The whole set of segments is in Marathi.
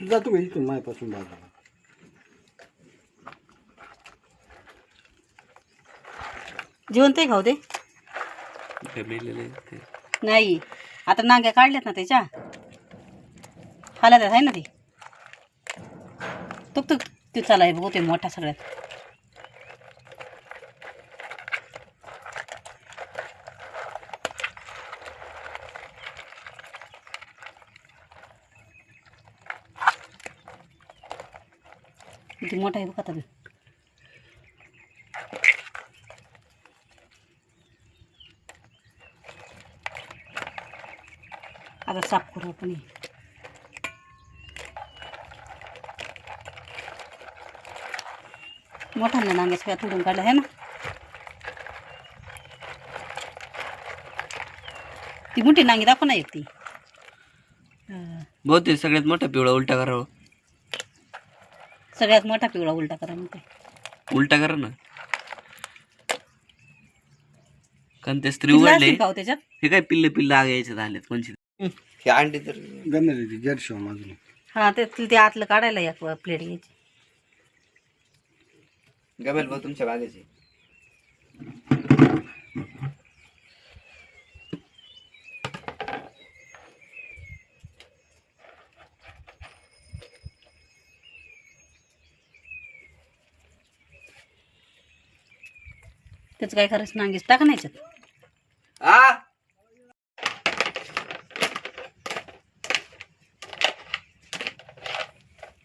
जातो का इथून माझ्यापासून बाजूला? जिवंत आहे खाऊ दे नाही. आता नांग्या काढल्यात ना त्याच्या हालत आहे ना ती. तुक तुक ते चाला आहे बघू ते मोठा सगळ्यात. किती मोठा आहे बघ आता. आता साफ करू आपण. मोठ्यांना नांग्या सगळ्या तोडून काढल्या आहे ना. ती मोठी नांगी दाखव ना एक ती. बहुतेक सगळ्यात मोठा पिवळा उलटा करावं. सगळ्यात मोठा पिवळा उलटा करा म्हणते. उलटा करा ना. कारण ते स्त्री उघडले खाऊ त्याच्यात. हे काय पिल्ले पिल्ले आग यायचे झालेत कोणची हे अंडे तर गमेल ती जर्शी माझून. हा ते आतलं काढायला एक प्लेट घ्यायची. गमेल भाऊ तुमच्या बागेची. त्याचं काय करायचं नांगीच टाका नाही याच्यात.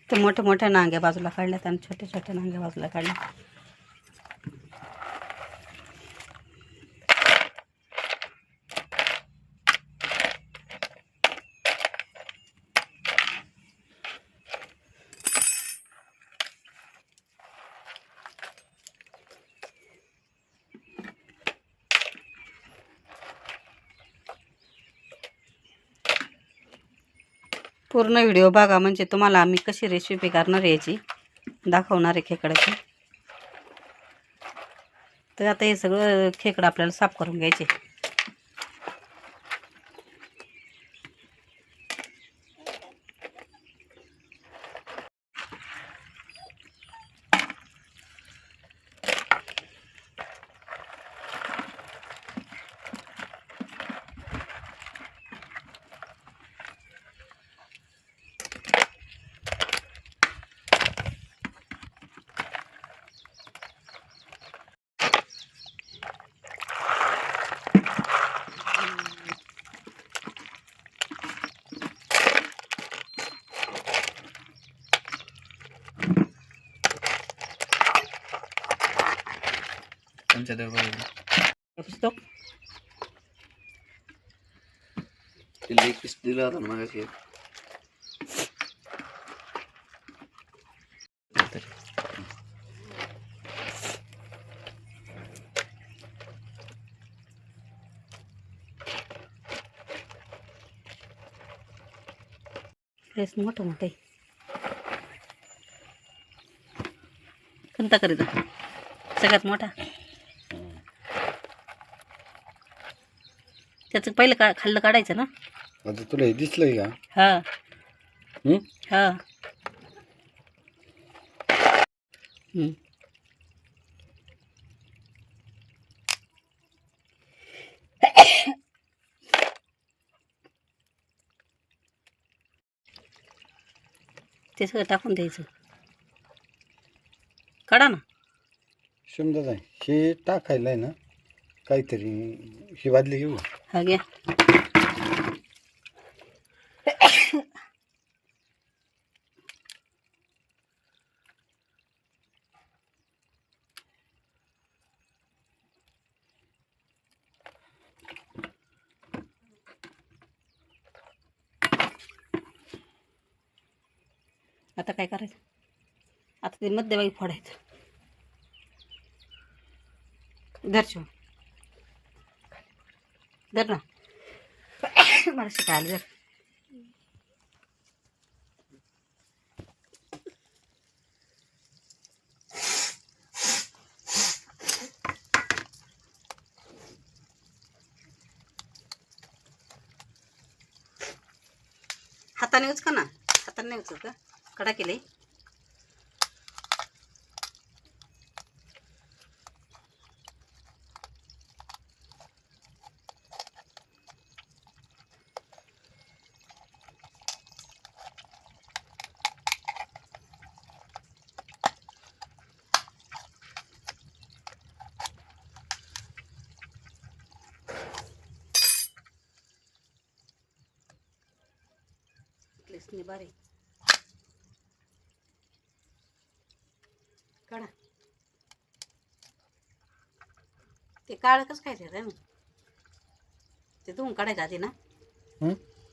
ते मोठ्या मोठ्या नांग्या बाजूला काढल्यात आणि छोट्या छोट्या नांग्या बाजूला काढल्या. पूर्ण व्हिडिओ बघा म्हणजे तुम्हाला आम्ही कशी रेसिपी करणार आहे याची दाखवणार आहे खेकड्याची. तर आता हे सगळं खेकडं आपल्याला साफ करून घ्यायचे. पुस्तक लेग पीस दिला होता ना मगाशी. प्लेस मोठं मोठं आहे. कोणता करीत सगळ्यात मोठा. त्याचं पहिलं खाल्लं काढायचं ना. आता तुला हे दिसलंय का? हा हा. ते सगळं टाकून द्यायचं. काढा ना. समजा जाय हे टाकायला आहे ना काहीतरी. ही बादली घेऊ. हा घ्या. आता काय करायचं. आता ते मध्यभागी फोडायचं. धरशो धर ना. मला शिकायला धर. हाताने उचका ना. हाताने नाही उचल का. कडा केले. बारी काढा. ते काळ कसं काय ते धुवून काढायचं आधी ना.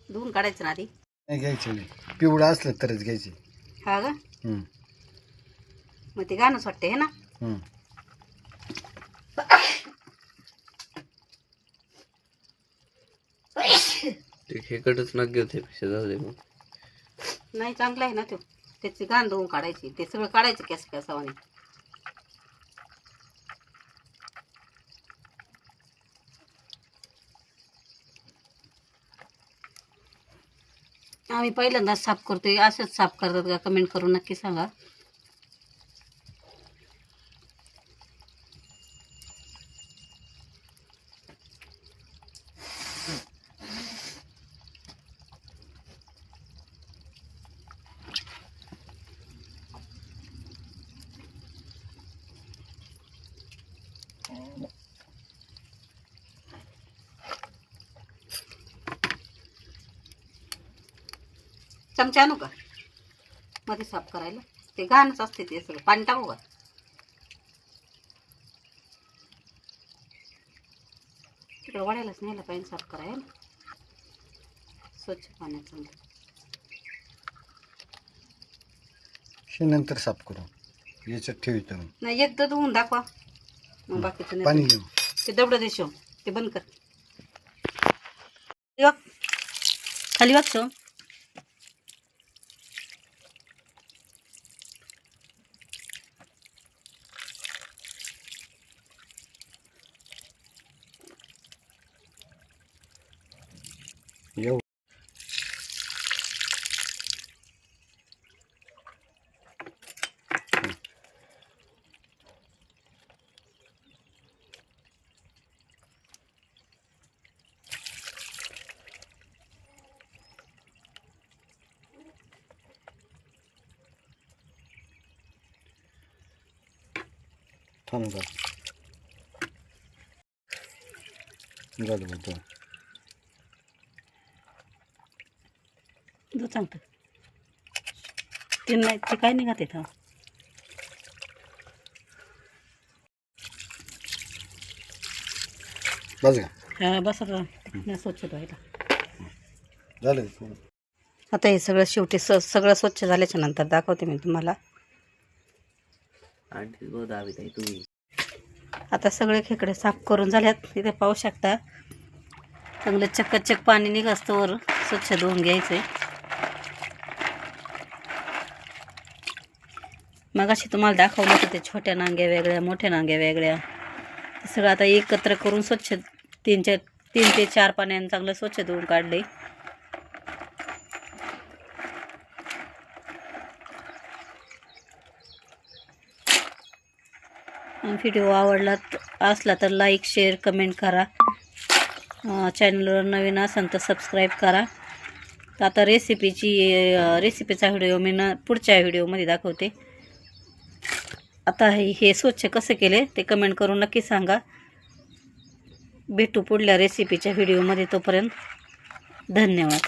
धुवून काढायचं ना आधी. नाही घ्यायचे, पिवळं असलं तरच घ्यायचे. हा का. मग ते गाणंच वाटते हे ना. खेकडच नग घेते पेक्षा जाऊ दे. मग नाही चांगलं आहे ना तो. त्याची गाण धुवून काढायची. ते सगळं काढायचं कॅस कॅसावाने. आम्ही पहिल्यांदाच साफ करतोय. असंच साफ करतात का कमेंट करून नक्की सांगा. चमचा आणू का मध्ये साफ करायला. ते घाणच असते ते सगळं. पाणी टाकू का. तिकडे वाढायलाच न्यायला पाहिजे साफ करायला. स्वच्छ पाण्यात चांगलं. नंतर साफ करू. याच्यात ठेवतो नाही एकदा धुवून दाखवा मग बाकीचं नाही. पाणी घेऊ. ते दबडं देशो ते बंद कर. खाली वागतो. येऊ. थांब झालं होतं. दूध सांगतो ते नाही. ते काय निघत इथं. बस का. हा बस आता स्वच्छ धुवायला. झालं. आता हे सगळं शेवटी सगळं स्वच्छ झाल्याच्या नंतर दाखवते मी तुम्हाला. तुम्ही आता सगळे खेकडे साफ करून झाल्यात. इथे पाहू शकता चांगलं चकचक पाणी निघासतं वर स्वच्छ धुवून घ्यायचंय. मगाशी तुम्हाला दाखवलं होतं ते छोट्या नांग्या वेगळ्या मोठ्या नांग्या वेगळ्या. सगळं आता एकत्र करून स्वच्छ 3 ते 4 पाण्याने चांगलं स्वच्छ धुवून काढले. व्हिडिओ आवडला असला तर लाईक शेअर कमेंट करा. चॅनलवर नवीन असाल तर सबस्क्राईब करा. तर आता रेसिपीचा व्हिडिओ मी पुढच्या व्हिडिओमध्ये दाखवते. आता हे स्वच्छ कसे केले ते कमेंट करून नक्की सांगा. भेटू पुढल्या रेसिपीच्या व्हिडिओमध्ये. तोपर्यंत धन्यवाद.